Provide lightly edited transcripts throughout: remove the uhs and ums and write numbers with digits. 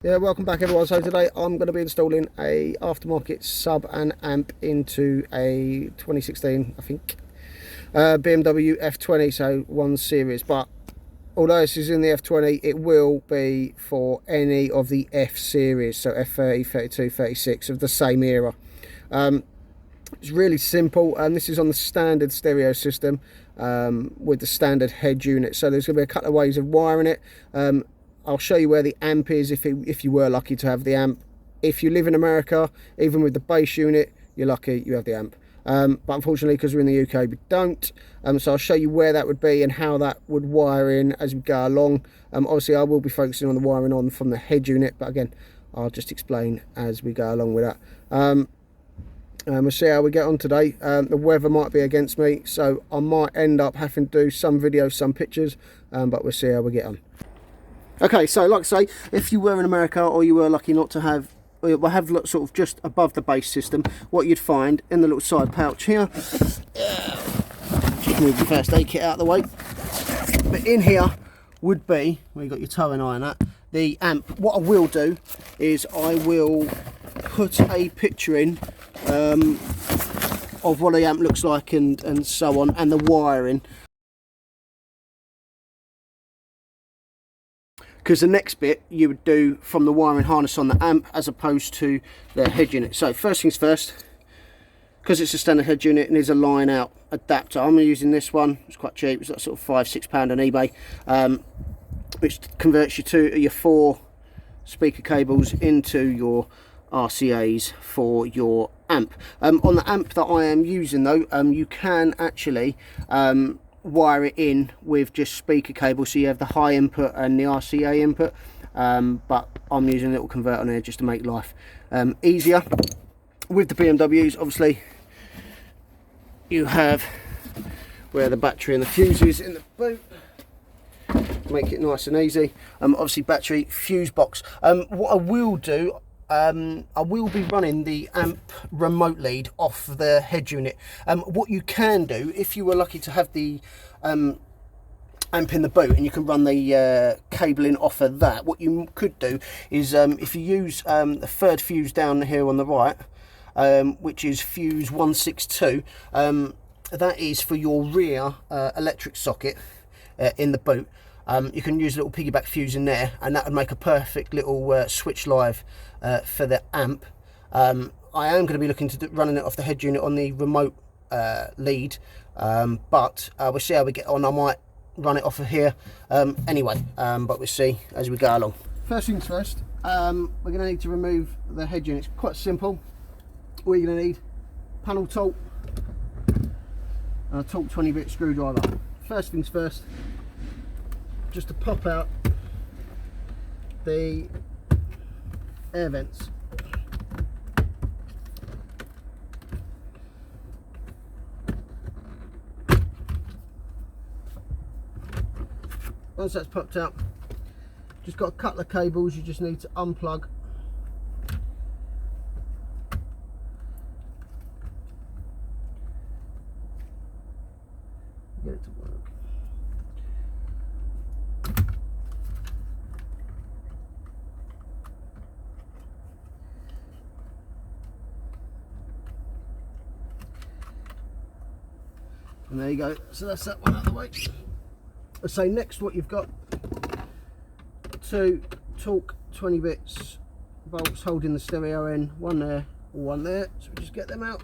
Yeah, welcome back everyone. So today I'm going to be installing a aftermarket sub and amp into a 2016, I think, Bmw F20, so 1 series. But although this is in the F20, it will be for any of the F series, so F30, 32, 36 of the same era. It's really simple, and this is on the standard stereo system with the standard Hedge unit. So there's going to be a couple of ways of wiring it. I'll show you where the amp is if you were lucky to have the amp. If you live in America, even with the base unit, you're lucky you have the amp. But unfortunately, because we're in the UK, we don't. So I'll show you where that would be and how that would wire in as we go along. Obviously, I will be focusing on the wiring on from the Hedge unit, but again, I'll just explain as we go along with that. We'll see how we get on today. The weather might be against me, so I might end up having to do some videos, some pictures, but we'll see how we get on. Okay, so like I say, if you were in America or you were lucky not to have, we'll have sort of just above the base system, what you'd find in the little side pouch here, just move the first aid kit out of the way, but in here would be, where you got your towing iron at, the amp. What I will do is I will put a picture in of what the amp looks like and so on, and the wiring. Because the next bit you would do from the wiring harness on the amp as opposed to the Hedge unit. So first things first, because it's a standard Hedge unit and there's a line out adapter, I'm using this one. It's quite cheap, it's like sort of £5–6 on eBay, which converts you to your 4 speaker cables into your RCAs for your amp. On the amp that I am using though, you can actually wire it in with just speaker cable, so you have the high input and the RCA input, but I'm using a little converter on there just to make life easier. With the BMWs, obviously you have where the battery and the fuse is in the boot, make it nice and easy. Obviously battery, fuse box. What I will do, I will be running the amp remote lead off the Hedge unit. What you can do, if you were lucky to have the amp in the boot and you can run the cabling off of that, what you could do is if you use the third fuse down here on the right, which is fuse 162, that is for your rear electric socket in the boot. You can use a little piggyback fuse in there, and that would make a perfect little switch live for the amp. I am going to be looking to running it off the Hedge unit on the remote lead, but we'll see how we get on. I might run it off of here anyway, but we'll see as we go along. First things first, we're going to need to remove the Hedge unit. It's quite simple. All you're going to need, panel torque and a torque 20-bit screwdriver. First things first, just to pop out the air vents. Once that's popped out, just got a couple of cables you just need to unplug. Get it to work. And there you go, so that's that one out of the way. Let's say next what you've got, 2 torque 20 bits bolts holding the stereo in, one there, one there, so we just get them out.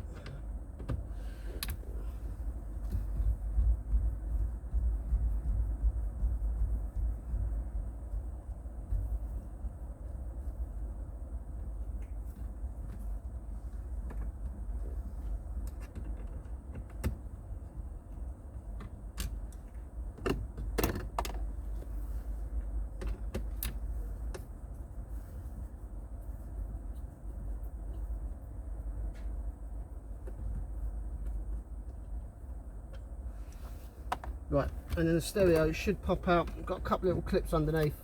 Right, and then the stereo should pop out. Got a couple little clips underneath.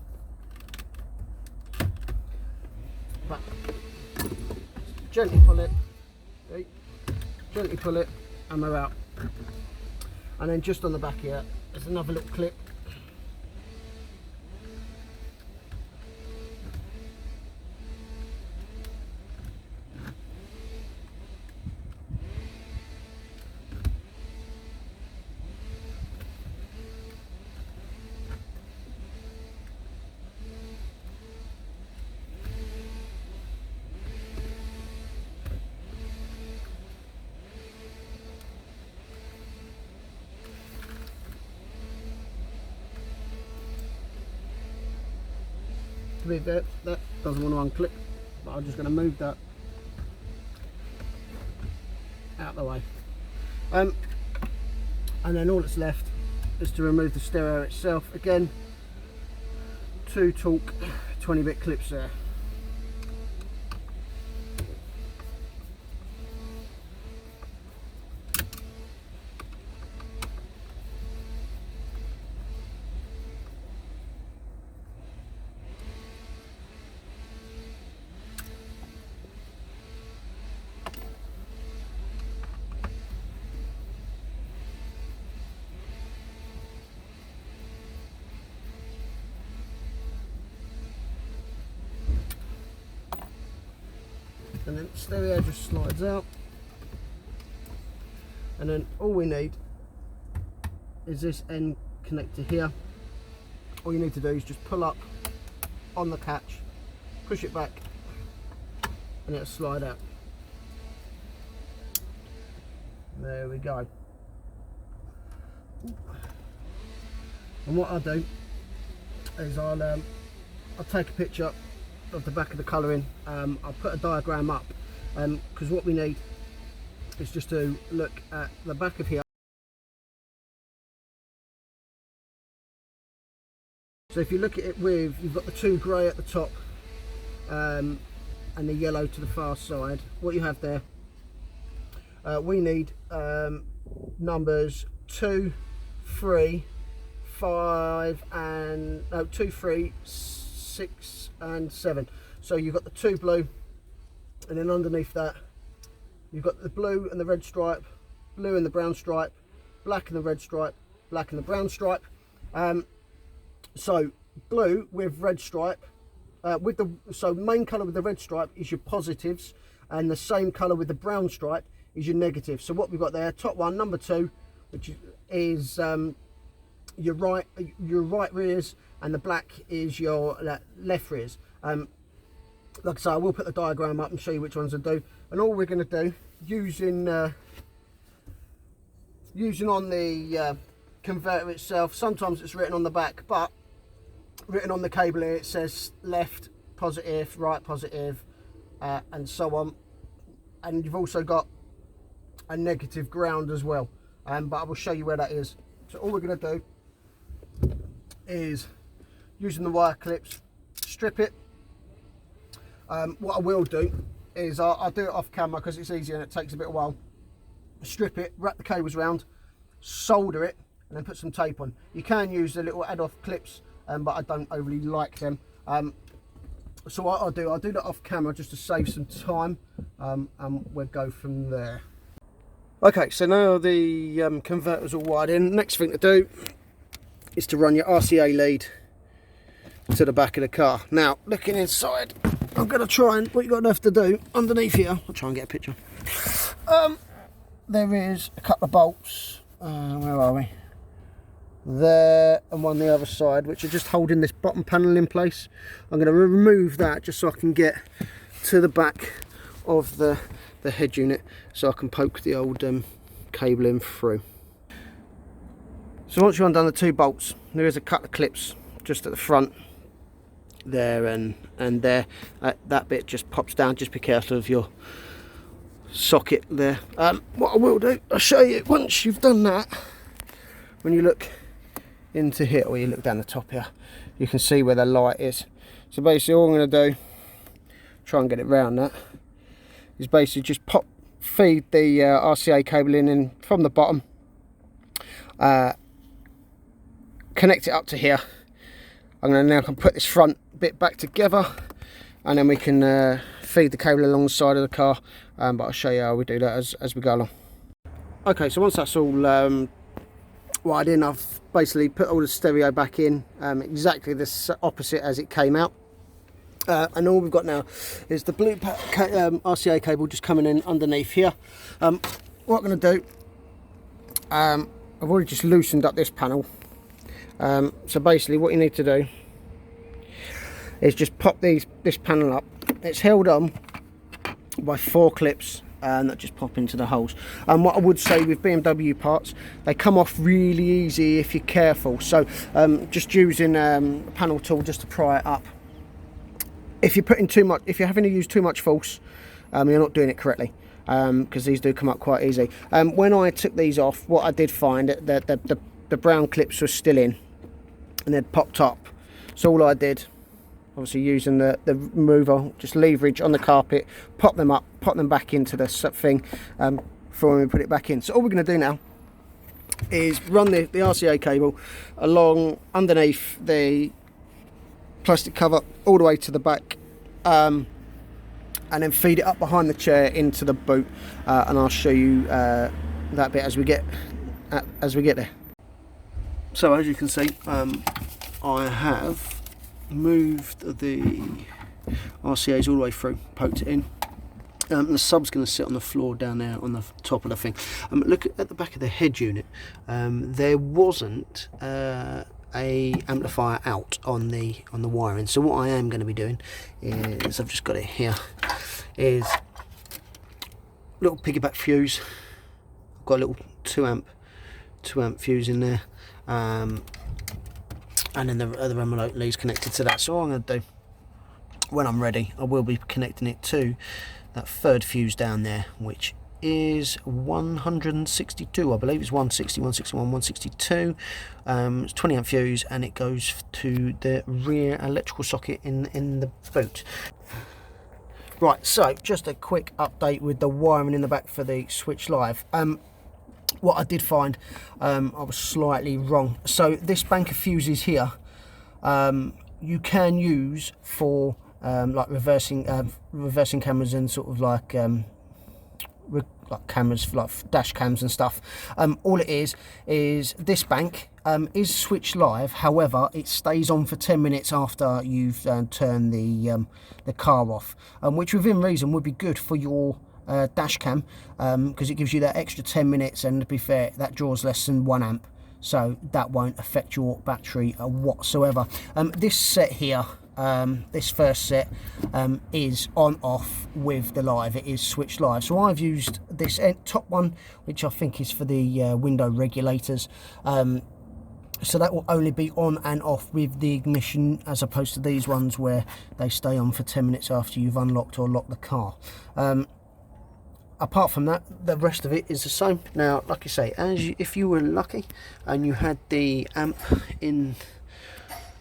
But gently pull it, okay. Gently pull it, and we're out. And then just on the back here, there's another little clip. be there. That doesn't want to unclip, but I'm just going to move that out of the way. And then all that's left is to remove the stereo itself. Again, 2 torque 20-bit clips there. And then the stereo just slides out, and then all we need is this end connector here. All you need to do is just pull up on the catch, push it back, and it'll slide out. There we go. And what I'll do is I'll take a picture of the back of the colouring. I'll put a diagram up, because what we need is just to look at the back of here. So if you look at it with, you've got the 2 grey at the top and the yellow to the far side. What you have there, we need numbers 2, 3, 5 and no 2, 3, 6 and 7. So you've got the 2 blue, and then underneath that you've got the blue and the red stripe, blue and the brown stripe, black and the red stripe, black and the brown stripe. So blue with red stripe, so main colour with the red stripe is your positives, and the same colour with the brown stripe is your negatives. So what we've got there, top one, number 2, which is your right rears, and the black is your left rears. Like I say, I will put the diagram up and show you which ones I do. And all we're going to do, using on the converter itself, sometimes it's written on the back, but written on the cable here it says left positive, right positive, and so on. And you've also got a negative ground as well, but I will show you where that is. So all we're going to do is, using the wire clips, strip it. What I will do is I'll do it off camera because it's easier and it takes a bit of a while. Strip it, wrap the cables round, solder it, and then put some tape on. You can use the little add-off clips, but I don't overly like them. So what I'll do that off camera just to save some time, and we'll go from there. Okay, so now the converter's all wired in. Next thing to do is to run your RCA lead to the back of the car. Now, looking inside, I'm going to try and, what you've got enough to do underneath here, I'll try and get a picture. There is a couple of bolts, where are we? There, and one the other side, which are just holding this bottom panel in place. I'm going to remove that just so I can get to the back of the head unit, so I can poke the old cable in through. So once you've undone the 2 bolts, there is a couple of clips just at the front there and there. That bit just pops down. Just be careful of your socket there. What I will do, I'll show you once you've done that. When you look into here, or you look down the top here, you can see where the light is. So basically all I'm going to do, try and get it round that, is basically just feed the RCA cable in from the bottom, connect it up to here. I'm going to now put this front bit back together, and then we can feed the cable along the side of the car, but I'll show you how we do that as we go along. Okay, so once that's all wired in, I've basically put all the stereo back in, exactly the opposite as it came out, and all we've got now is the blue RCA cable just coming in underneath here. What I'm going to do, I've already just loosened up this panel. So basically what you need to do is just pop this panel up. It's held on by 4 clips that just pop into the holes. And what I would say with BMW parts, they come off really easy if you're careful. So just using a panel tool just to pry it up, if you're putting too much, if you're having to use too much force, you're not doing it correctly, because these do come up quite easy. When I took these off, what I did find that the brown clips were still in and they'd popped up. So all I did, obviously using the remover, just leverage on the carpet, pop them up, pop them back into the thing for when we put it back in. So all we're going to do now is run the RCA cable along underneath the plastic cover all the way to the back, and then feed it up behind the chair into the boot, and I'll show you that bit as we get there. So as you can see, I have moved the RCAs all the way through, poked it in. The sub's going to sit on the floor down there on the top of the thing. Look at the back of the head unit. There wasn't a amplifier out on the wiring. So what I am going to be doing is, I've just got it here, is little piggyback fuse. I've got a little 2 amp fuse in there, and then the other remote leads connected to that. So what I'm going to do, when I'm ready, I will be connecting it to that 3rd fuse down there, which is 162, I believe. It's 160, 161, 162. It's 20 amp fuse, and it goes to the rear electrical socket in the boot. Right, so just a quick update with the wiring in the back for the Switch Live. What I did find, I was slightly wrong. So this bank of fuses here, you can use for like reversing cameras and sort of like cameras, like dash cams and stuff. All it is this bank is Switch Live. However, it stays on for 10 minutes after you've turned the car off, which within reason would be good for your dash cam, because it gives you that extra 10 minutes, and to be fair, that draws less than 1 amp, so that won't affect your battery whatsoever. This set here, this first set, is on off with the Live. It is Switch Live. So I've used this top one, which I think is for the window regulators. So that will only be on and off with the ignition, as opposed to these ones where they stay on for 10 minutes after you've unlocked or locked the car. Apart from that, the rest of it is the same. Now, like I say, if you were lucky and you had the amp in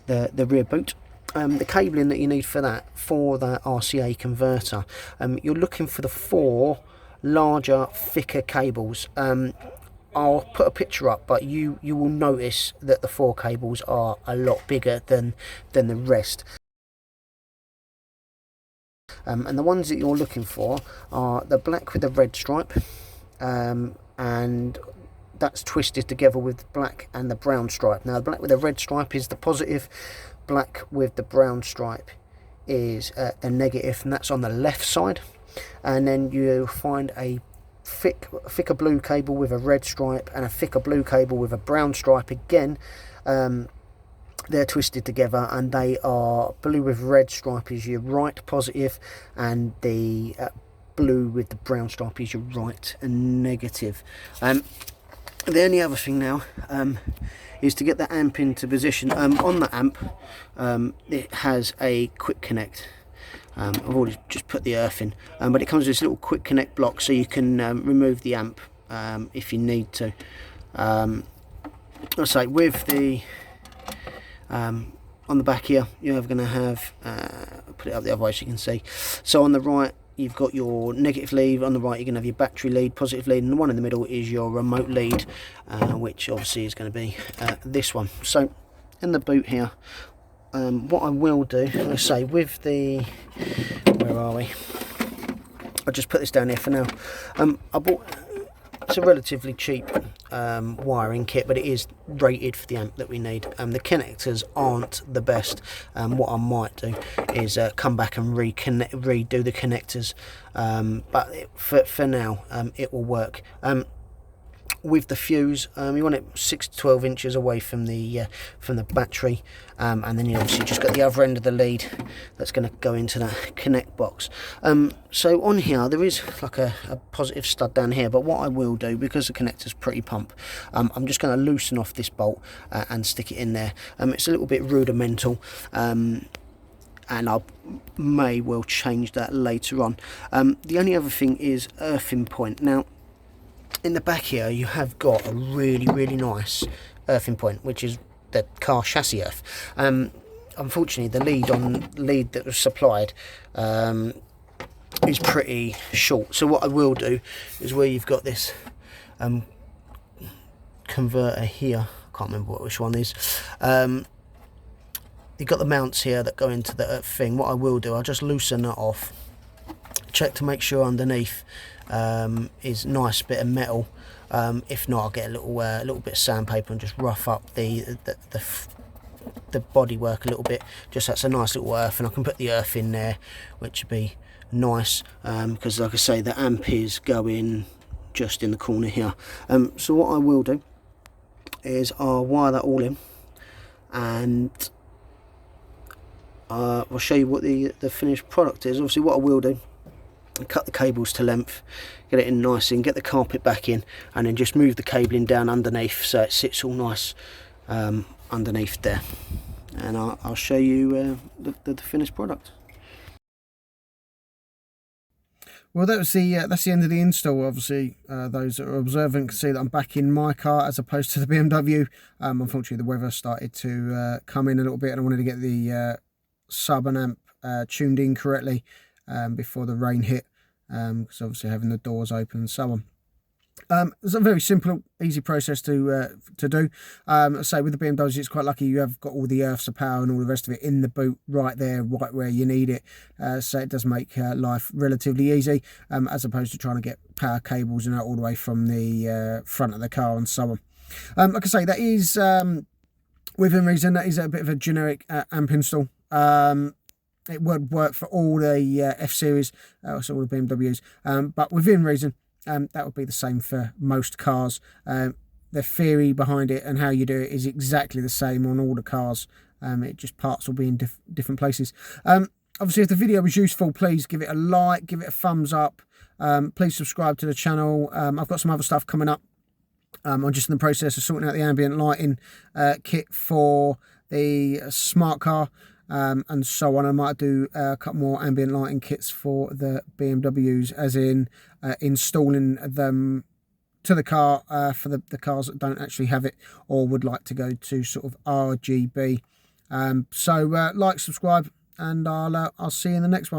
the rear boot, the cabling that you need for that RCA converter, you're looking for the 4 larger, thicker cables. I'll put a picture up, but you will notice that the 4 cables are a lot bigger than the rest. And the ones that you're looking for are the black with the red stripe, and that's twisted together with the black and the brown stripe. Now the black with the red stripe is the positive, black with the brown stripe is the negative, and that's on the left side. And then you'll find a thicker blue cable with a red stripe and a thicker blue cable with a brown stripe again. They're twisted together, and they are blue with red stripe is your right positive, and the blue with the brown stripe is your right and negative. The only other thing now is to get the amp into position. On the amp, it has a quick connect. I've already just put the earth in, but it comes with this little quick connect block, so you can remove the amp if you need to. I'll say with the on the back here, you're going to have put it up the other way so you can see. So on the right, you've got your negative lead. On the right, you're going to have your battery lead, positive lead, and the one in the middle is your remote lead, which obviously is going to be this one. So in the boot here, what I will do, let's say with the, where are we? I'll just put this down here for now. I bought, it's a relatively cheap wiring kit, but it is rated for the amp that we need. The connectors aren't the best. What I might do is come back and redo the connectors, but for now it will work. With the fuse, you want it 6 to 12 inches away from the battery, and then you obviously just got the other end of the lead that's going to go into that connect box. So on here there is like a positive stud down here, but what I will do, because the connector's pretty pump, I'm just going to loosen off this bolt and stick it in there. It's a little bit rudimental, and I may well change that later on. The only other thing is earthing point. Now in the back here you have got a really nice earthing point, which is the car chassis earth. Unfortunately the lead that was supplied is pretty short, so what I will do is where you've got this converter here, I can't remember which one is, you've got the mounts here that go into the thing. What I will do, I'll just loosen that off, check to make sure underneath is nice bit of metal. If not, I'll get a little bit of sandpaper and just rough up the bodywork a little bit, just that's a nice little earth, and I can put the earth in there, which would be nice, because like I say, the amp is going just in the corner here. So what I will do is I'll wire that all in, and I'll show you what the finished product is. Obviously what I will do, cut the cables to length, get it in nice and get the carpet back in, and then just move the cabling down underneath so it sits all nice underneath there, and I'll show you the finished product. Well, that's the end of the install. Obviously, those that are observant can see that I'm back in my car as opposed to the BMW. Unfortunately, the weather started to come in a little bit, and I wanted to get the sub and amp tuned in correctly before the rain hit, because obviously having the doors open and so on. It's a very simple, easy process to do. So with the BMWs, it's quite lucky you have got all the earths of power and all the rest of it in the boot right there, right where you need it. So it does make life relatively easy, as opposed to trying to get power cables and all the way from the front of the car and so on. Like I say, that is within reason. That is a bit of a generic amp install. It would work for all the F series, also all the BMWs, but within reason. That would be the same for most cars. The theory behind it and how you do it is exactly the same on all the cars. It just parts will be in different places. Obviously, if the video was useful, please give it a like, give it a thumbs up. Please subscribe to the channel. I've got some other stuff coming up. I'm just in the process of sorting out the ambient lighting kit for the smart car. And so on. I might do a couple more ambient lighting kits for the BMWs, as in installing them to the car for the cars that don't actually have it or would like to go to sort of RGB. So like, subscribe, and I'll see you in the next one.